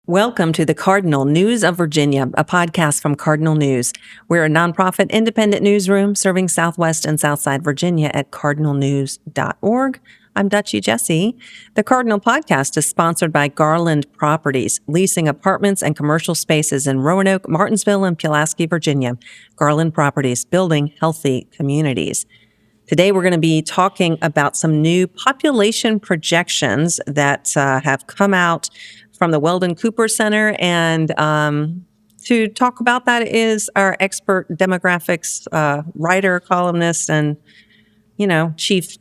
Welcome to the Cardinal News of Virginia, a podcast from Cardinal News. We're a nonprofit independent newsroom serving Southwest and Southside Virginia at cardinalnews.org. I'm Dutchie Jessee. The Cardinal podcast is sponsored by Garland Properties, leasing apartments and commercial spaces in Roanoke, Martinsville, and Pulaski, Virginia. Garland Properties, building healthy communities. Today, we're going to be talking about some new population projections that have come out from the Weldon Cooper Center. And to talk about that is our expert demographics writer, columnist, and, chief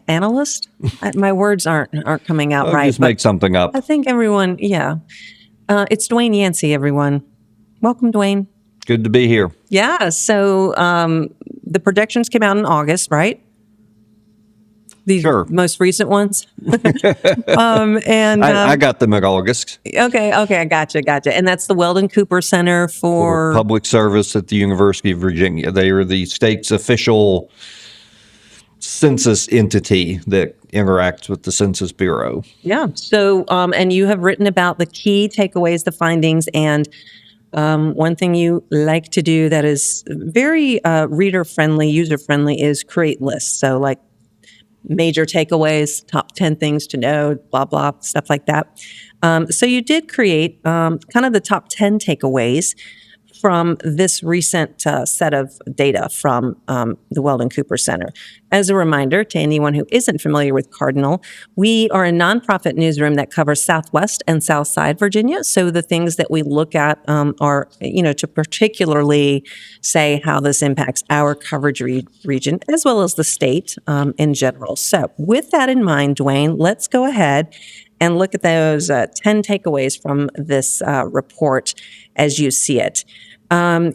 analyst. My words aren't coming out right. Just make something up. I think everyone, it's Dwayne Yancey, everyone. Welcome, Dwayne. Good to be here. Yeah. So the projections came out in August, right? These Sure. most recent ones. I got them in August. Okay, I gotcha. And that's the Weldon Cooper Center for Public Service at the University of Virginia. They are the state's official census entity that interacts with the Census Bureau. Yeah. So, and you have written about the key takeaways, the findings, and one thing you like to do that is very reader-friendly, user-friendly is create lists. So like major takeaways, top 10 things to know, blah, blah, stuff like that. So you did create kind of the top 10 takeaways from this recent set of data from the Weldon Cooper Center. As a reminder to anyone who isn't familiar with Cardinal, we are a nonprofit newsroom that covers Southwest and Southside Virginia. So the things that we look at are, to particularly say how this impacts our coverage region as well as the state in general. So with that in mind, Dwayne, let's go ahead and look at those 10 takeaways from this report as you see it.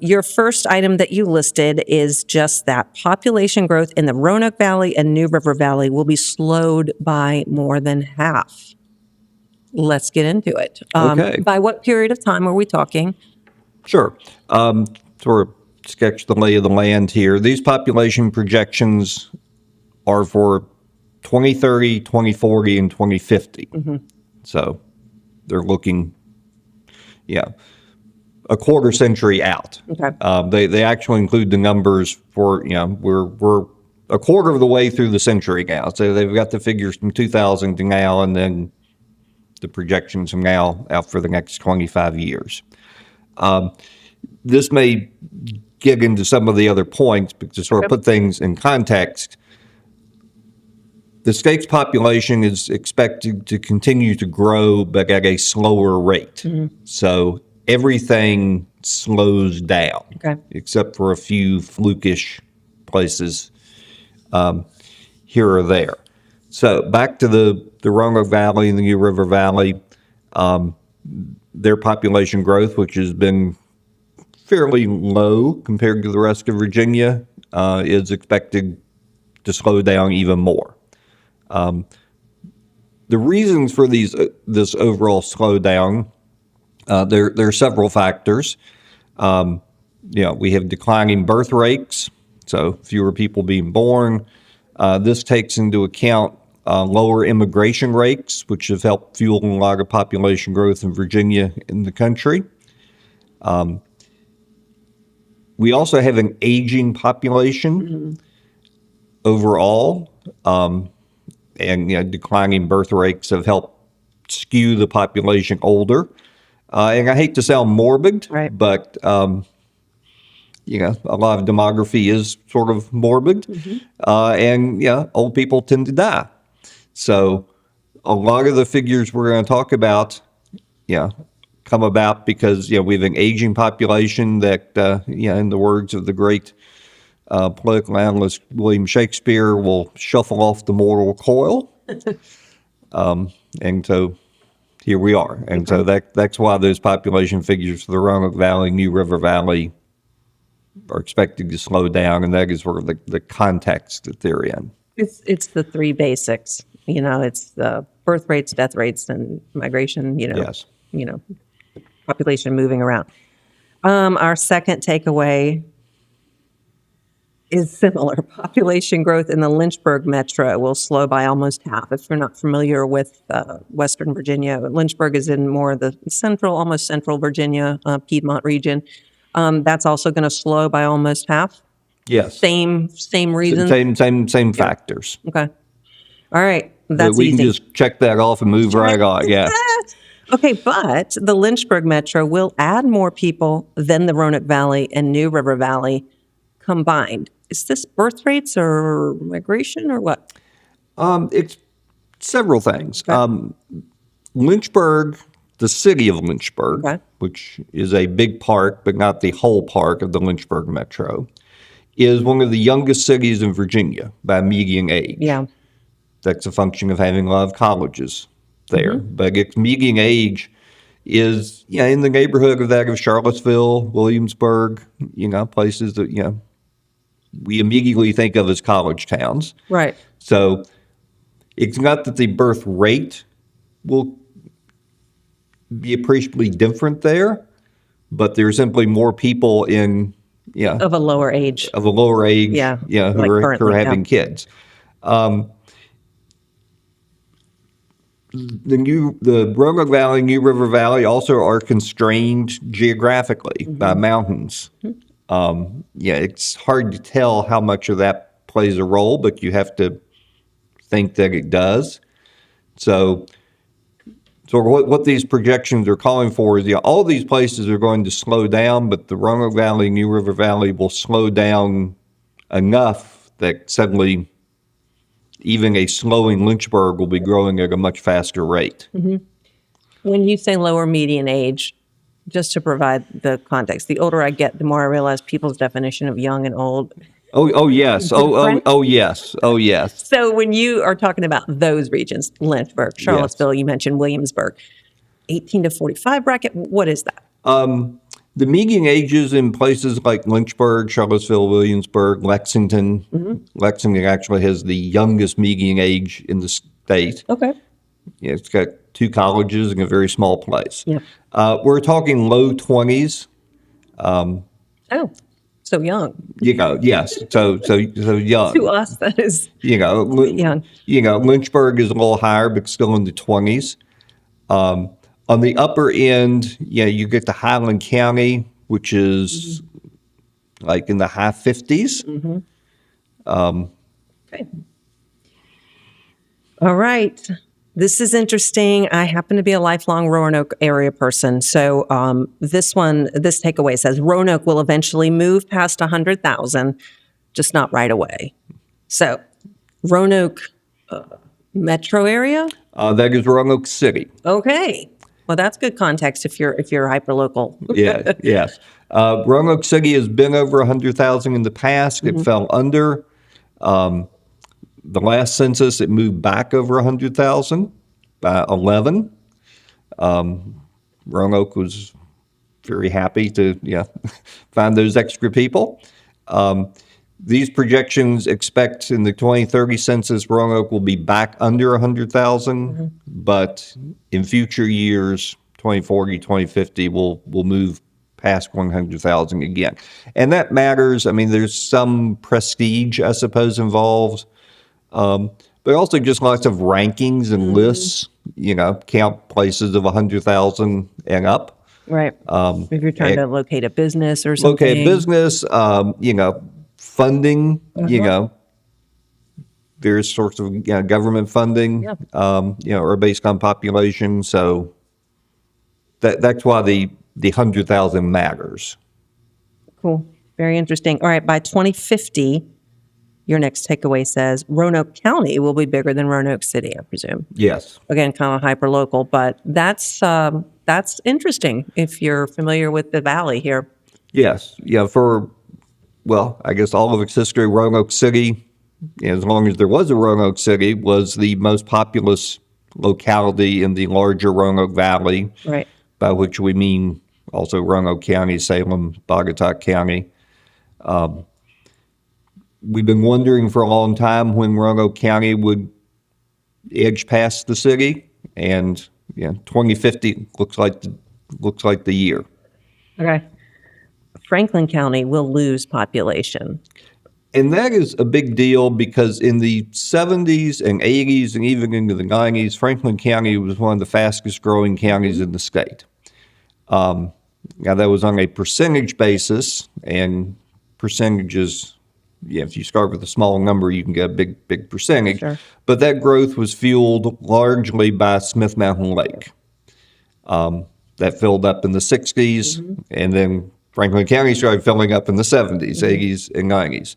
Your first item that you listed is just that population growth in the Roanoke Valley and New River Valley will be slowed by more than half. Let's get into it. Okay. By what period of time are we talking? Sure. Sort of sketch the lay of the land here. These population projections are for 2030, 2040, and 2050. Mm-hmm. So they're looking, a quarter century out. Okay. They actually include the numbers for, we're a quarter of the way through the century now. So they've got the figures from 2000 to now, and then the projections from now out for the next 25 years. This may get into some of the other points, but to sort of put things in context, the state's population is expected to continue to grow, but at a slower rate. Mm-hmm. So everything slows down, except for a few flukish places here or there. So back to the Roanoke Valley and the New River Valley, their population growth, which has been fairly low compared to the rest of Virginia, is expected to slow down even more. The reasons for this overall slowdown, there are several factors. We have declining birth rates, so fewer people being born. This takes into account lower immigration rates, which have helped fuel a lot of population growth in Virginia and the country. We also have an aging population overall, and declining birth rates have helped skew the population older. And I hate to sound morbid, but, a lot of demography is sort of morbid. Mm-hmm. And old people tend to die. So a lot of the figures we're going to talk about, come about because, we have an aging population that, in the words of the great political analyst William Shakespeare, will shuffle off the mortal coil. And so here we are. And so that's why those population figures for the Roanoke Valley, New River Valley are expected to slow down, and that is sort of the context that they're in. It's the three basics. It's the birth rates, death rates, and migration, Yes. Population moving around. Our second takeaway. is similar. Population growth in the Lynchburg metro will slow by almost half. If you're not familiar with Western Virginia, Lynchburg is in more of the almost central Virginia, Piedmont region. That's also going to slow by almost half. Yes. Same reason. Same factors. Okay. All right. But That's we easy. can just check that off and move right on. Yeah. Okay, but the Lynchburg metro will add more people than the Roanoke Valley and New River Valley combined. Is this birth rates or migration or what? It's several things. Okay. Lynchburg, the city of Lynchburg, Okay. which is a big part, but not the whole part of the Lynchburg metro, is one of the youngest cities in Virginia by median age. Yeah. That's a function of having a lot of colleges there. Mm-hmm. But its median age is in the neighborhood of that of Charlottesville, Williamsburg, places that, we immediately think of as college towns. Right. So it's not that the birth rate will be appreciably different there, but there's simply more people Of a lower age. of a lower age, Yeah, who like are currently, having kids. The Roanoke Valley, New River Valley also are constrained geographically by mountains. It's hard to tell how much of that plays a role, but you have to think that it does. So what these projections are calling for is, all these places are going to slow down, but the Roanoke Valley, New River Valley will slow down enough that suddenly even a slowing Lynchburg will be growing at a much faster rate. When you say lower median age, just to provide the context, the older I get, the more I realize people's definition of young and old. Oh yes. Oh yes. Oh yes. So when you are talking about those regions, Lynchburg, Charlottesville, you mentioned Williamsburg, 18 to 45 bracket, what is that? The median ages in places like Lynchburg, Charlottesville, Williamsburg, Lexington. Lexington actually has the youngest median age in the state. Okay. It's got 2 colleges and a very small place. Yeah. We're talking low 20s. Oh, so young. Yes. So young. To us, that is young. young. Lynchburg is a little higher, but still in the 20s. On the upper end, you get to Highland County, which is like in the high 50s. Okay. All right. This is interesting. I happen to be a lifelong Roanoke area person. So this takeaway says Roanoke will eventually move past 100,000, just not right away. So Roanoke metro area? That is Roanoke City. Okay. Well, that's good context if you're hyperlocal. Yes. Roanoke City has been over 100,000 in the past. It fell under. The last census, it moved back over 100,000 by 11. Roanoke was very happy to find those extra people. These projections expect in the 2030 census, Roanoke will be back under 100,000, but in future years, 2040, 2050, we'll move past 100,000 again. And that matters. I mean, there's some prestige, I suppose, involved, but also just lots of rankings and lists, count places of 100,000 and up. Right. If you're trying to locate a business or something. Locate a business, funding, various sorts of government funding, are based on population. So that's why the 100,000 matters. Cool. Very interesting. All right. By 2050, your next takeaway says Roanoke County will be bigger than Roanoke City, I presume. Yes. Again, kind of hyper local, but that's interesting if you're familiar with the valley here. Yes. I guess all of its history, Roanoke City, as long as there was a Roanoke City, was the most populous locality in the larger Roanoke Valley. Right. By which we mean also Roanoke County, Salem, Bogota County. We've been wondering for a long time when Roanoke County would edge past the city, and 2050 looks like the year. Okay. Franklin County will lose population. And that is a big deal because in the 70s and 80s and even into the 90s, Franklin County was one of the fastest growing counties in the state. Now, that was on a percentage basis, and percentages, yeah, if you start with a small number, you can get a big percentage. Sure. But that growth was fueled largely by Smith Mountain Lake. That filled up in the 60s, and then Franklin County started filling up in the 70s, 80s, and 90s.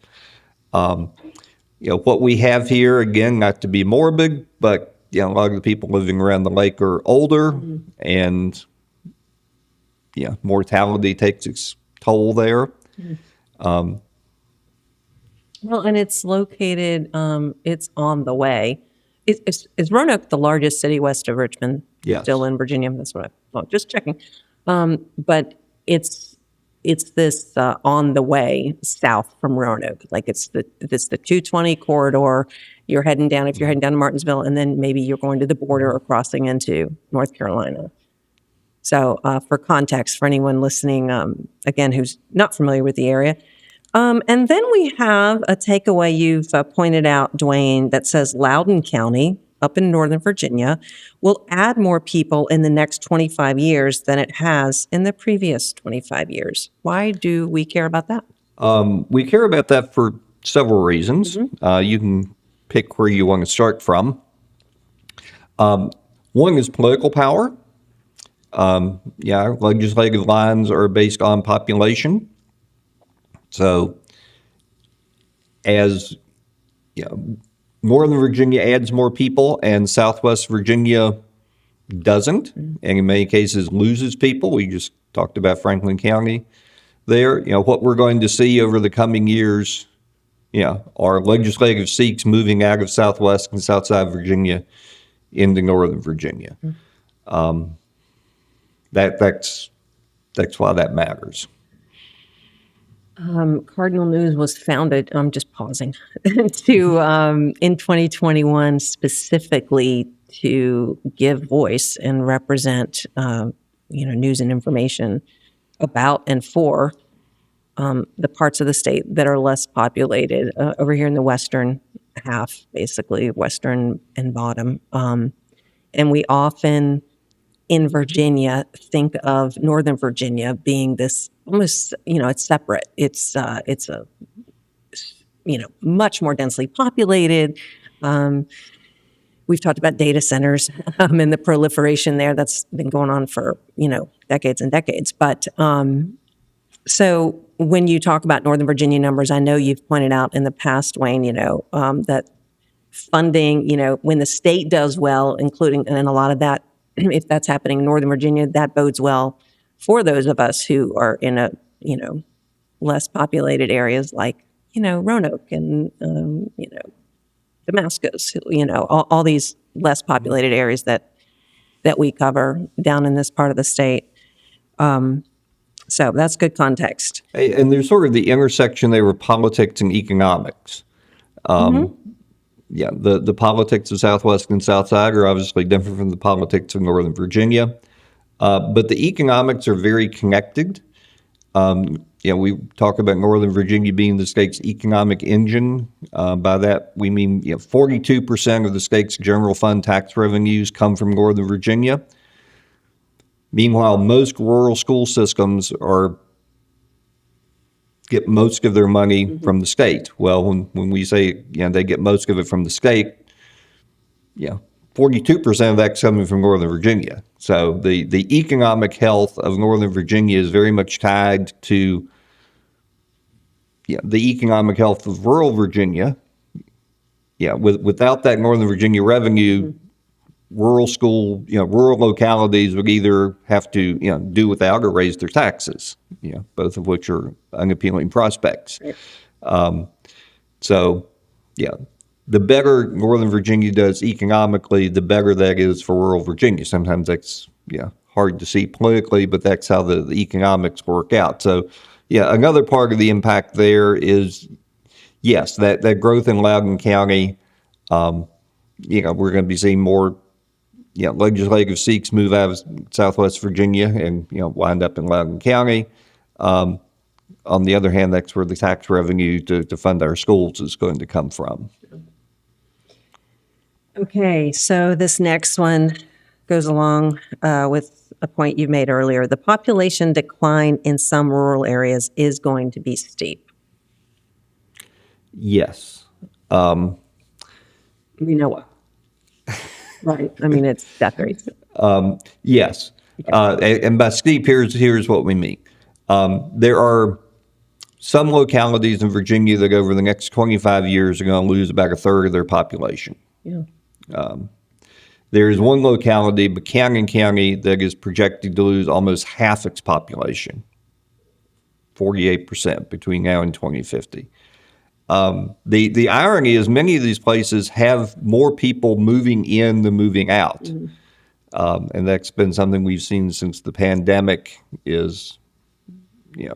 What we have here, again, not to be morbid, but a lot of the people living around the lake are older, and mortality takes its toll there. Well, and it's located, it's on the way. Is Roanoke the largest city west of Richmond? Yes. Still in Virginia? That's what just checking. But it's this on the way south from Roanoke. Like it's the 220 corridor. You're heading down, if you're heading down to Martinsville, and then maybe you're going to the border or crossing into North Carolina. So for context, for anyone listening, again, who's not familiar with the area. And then we have a takeaway you've pointed out, Dwayne, that says Loudoun County, up in Northern Virginia, will add more people in the next 25 years than it has in the previous 25 years. Why do we care about that? We care about that for several reasons. You can pick where you want to start from. One is political power. Legislative lines are based on population. So as Northern Virginia adds more people and Southwest Virginia doesn't, and in many cases loses people. We just talked about Franklin County there. What we're going to see over the coming years, are legislative seats moving out of Southwest and Southside Virginia into Northern Virginia. That's why that matters. Cardinal News was founded, I'm just pausing, to in 2021 specifically to give voice and represent, news and information about and for the parts of the state that are less populated over here in the western half, basically western and bottom. And we often in Virginia think of Northern Virginia being this almost, it's separate. It's a, much more densely populated. We've talked about data centers and the proliferation there that's been going on for, decades and decades. But so when you talk about Northern Virginia numbers, I know you've pointed out in the past, Wayne, that funding, when the state does well, including, and a lot of that, if that's happening in Northern Virginia, that bodes well for those of us who are in a, less populated areas like, Roanoke and, Damascus, all these less populated areas that we cover down in this part of the state. So that's good context. And there's sort of the intersection there with politics and economics. The politics of Southwest and Southside are obviously different from the politics of Northern Virginia, but the economics are very connected. We talk about Northern Virginia being the state's economic engine. By that, we mean 42% of the state's general fund tax revenues come from Northern Virginia. Meanwhile, most rural school systems get most of their money from the state. Well, when we say they get most of it from the state, 42% of that's coming from Northern Virginia. So the economic health of Northern Virginia is very much tied to the economic health of rural Virginia. Without that Northern Virginia revenue, rural localities would either have to do without or raise their taxes. Both of which are unappealing prospects. Right. The better Northern Virginia does economically, the better that is for rural Virginia. Sometimes that's hard to see politically, but that's how the economics work out. So, another part of the impact there is, yes, that growth in Loudoun County. We're going to be seeing more legislative seats move out of Southwest Virginia and wind up in Loudoun County. on the other hand, that's where the tax revenue to fund our schools is going to come from. Okay, so this next one goes along with a point you made earlier. The population decline in some rural areas is going to be steep. Yes. We know what. Right. I mean, it's death rates. Yes. And by steep, here's what we mean. There are some localities in Virginia that over the next 25 years are going to lose about a third of their population. Yeah. There is one locality, Buchanan County, that is projected to lose almost half its population, 48% between now and 2050. The irony is many of these places have more people moving in than moving out. And that's been something we've seen since the pandemic is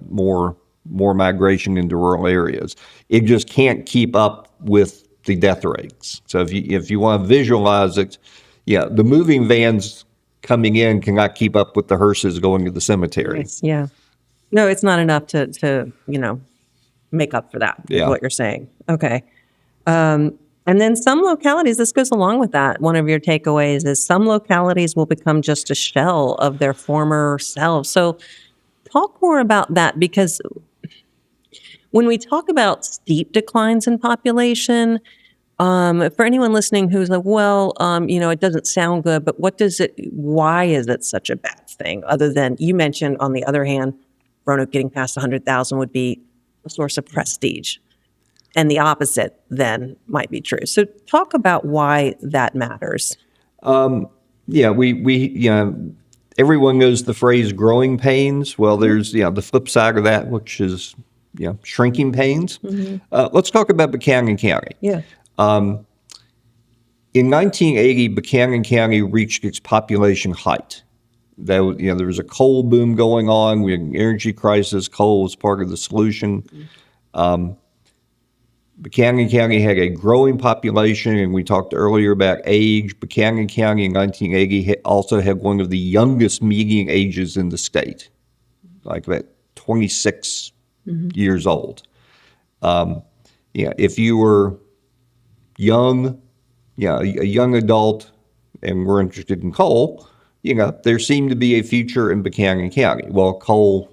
more migration into rural areas. It just can't keep up with the death rates. So if you want to visualize it, the moving vans coming in cannot keep up with the hearses going to the cemetery. Yes, yeah. No, it's not enough to make up for that, is what you're saying. Okay. And then some localities, this goes along with that. One of your takeaways is some localities will become just a shell of their former selves. So talk more about that, because when we talk about steep declines in population, for anyone listening who's like, well, it doesn't sound good, but why is it such a bad thing? Other than you mentioned, on the other hand, Roanoke getting past 100,000 would be a source of prestige. And the opposite then might be true. So talk about why that matters. Everyone knows the phrase growing pains. Well, there's the flip side of that, which is shrinking pains. Let's talk about Buchanan County. Yeah. In 1980, Buchanan County reached its population height. There was a coal boom going on. We had an energy crisis. Coal was part of the solution. Buchanan County had a growing population, and we talked earlier about age. Buchanan County in 1980 also had one of the youngest median ages in the state, like about 26 years old. If you were young, a young adult, and were interested in coal, there seemed to be a future in Buchanan County. Well, coal,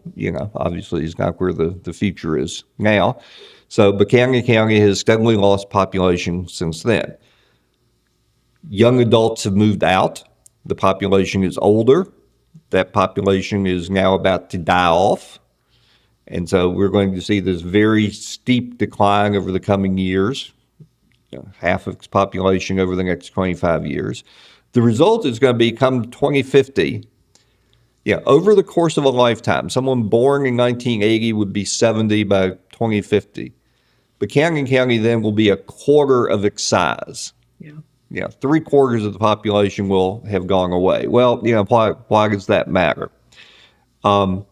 obviously is not where the future is now. So Buchanan County has steadily lost population since then. Young adults have moved out. The population is older. That population is now about to die off. And so we're going to see this very steep decline over the coming years, half of its population over the next 25 years. The result is going to be come 2050, over the course of a lifetime, someone born in 1980 would be 70 by 2050. Buchanan County then will be a quarter of its size. Yeah. 3/4 of the population will have gone away. Well, why does that matter? Buchanan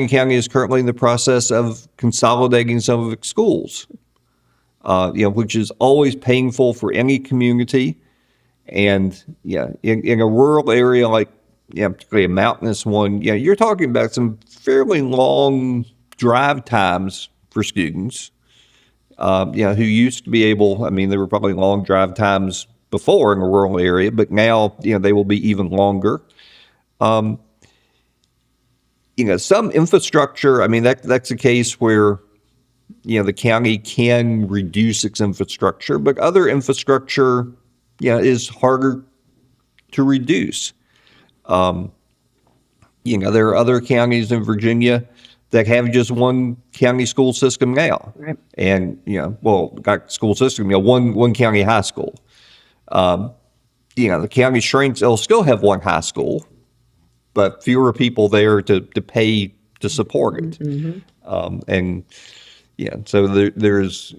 County is currently in the process of consolidating some of its schools, which is always painful for any community. And in a rural area like, particularly a mountainous one, you're talking about some fairly long drive times for students, who used to be able, there were probably long drive times before in a rural area, but now, they will be even longer. Some infrastructure, that's a case where, the county can reduce its infrastructure, but other infrastructure, is harder to reduce. There are other counties in Virginia that have just one county school system now. Right. And, got school system, one county high school. The county shrinks, they'll still have one high school, but fewer people there to pay to support it. So there's,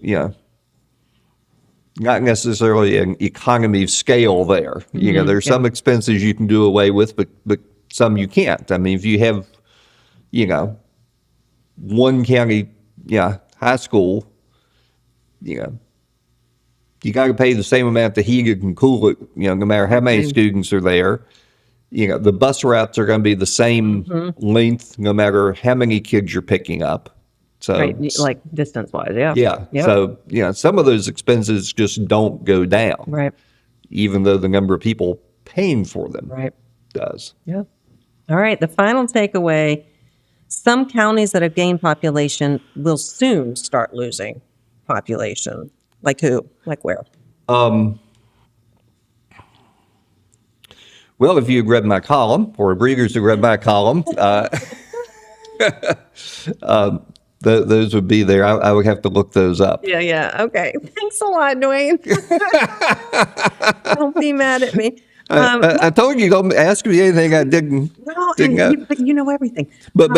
not necessarily an economy of scale there. There's some expenses you can do away with, but some you can't. If you have, one county, high school, you got to pay the same amount to heat it and cool it, no matter how many students are there. the bus routes are going to be the same length no matter how many kids you're picking up. So, Right, like distance-wise, yeah. yeah. Yep. So, some of those expenses just don't go down, Right, even though the number of people paying for them right. does. Yeah. All right, the final takeaway, some counties that have gained population will soon start losing population. Like who? Like where? Well, if you've read my column, or readers who read my column, those would be there. I would have to look those up. Yeah. Okay. Thanks a lot, Dwayne. Don't be mad at me. I told you don't ask me anything I didn't know. But you know everything. But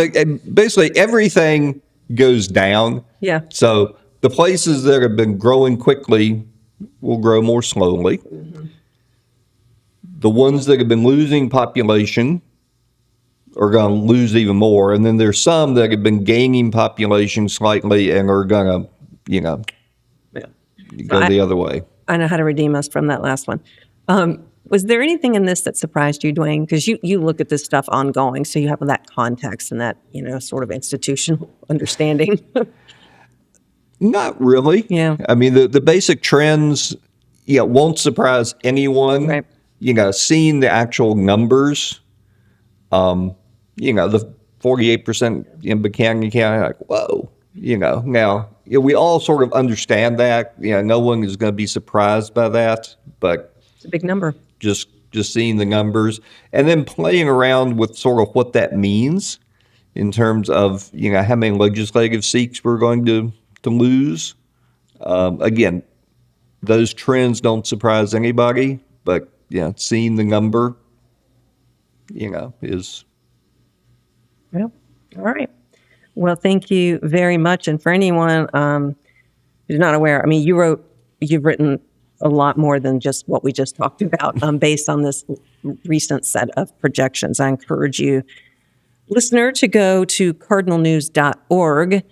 basically everything goes down. Yeah. So the places that have been growing quickly will grow more slowly. Mm-hmm. The ones that have been losing population are going to lose even more. And then there's some that have been gaining population slightly and are going to, go the other way. I know how to redeem us from that last one. Was there anything in this that surprised you, Dwayne? Because you look at this stuff ongoing, so you have that context and that, sort of institutional understanding. Not really. Yeah. I mean, the basic trends, won't surprise anyone. Right. Seeing the actual numbers, the 48% in Buchanan County, like, whoa, now we all sort of understand that. No one is going to be surprised by that, but It's a big number. Just seeing the numbers and then playing around with sort of what that means in terms of, how many legislative seats we're going to lose. Again, those trends don't surprise anybody, but seeing the number, is. Yeah. All right. Well, thank you very much. And for anyone who's not aware, I mean, you've written a lot more than just what we just talked about based on this recent set of projections. I encourage you, listener, to go to cardinalnews.org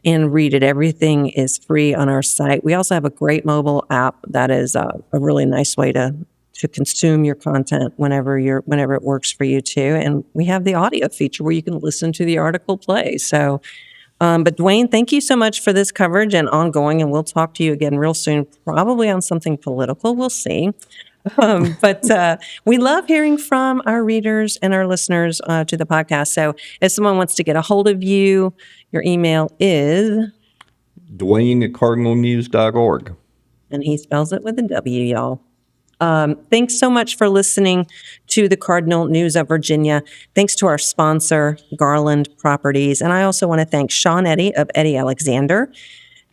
and read it. Everything is free on our site. We also have a great mobile app that is a really nice way to consume your content whenever it works for you too. And we have the audio feature where you can listen to the article play. So, but Dwayne, thank you so much for this coverage and ongoing. And we'll talk to you again real soon, probably on something political. We'll see. But we love hearing from our readers and our listeners to the podcast. So if someone wants to get a hold of you, your email is Dwayne@cardinalnews.org. And he spells it with a W, y'all. Thanks so much for listening to the Cardinal News of Virginia. Thanks to our sponsor, Garland Properties. And I also want to thank Sean Eddy of Eddy Alexander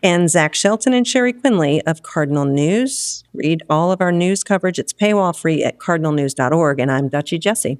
and Zach Shelton and Sherry Quinley of Cardinal News. Read all of our news coverage. It's paywall free at cardinalnews.org. And I'm Dutchie Jessee.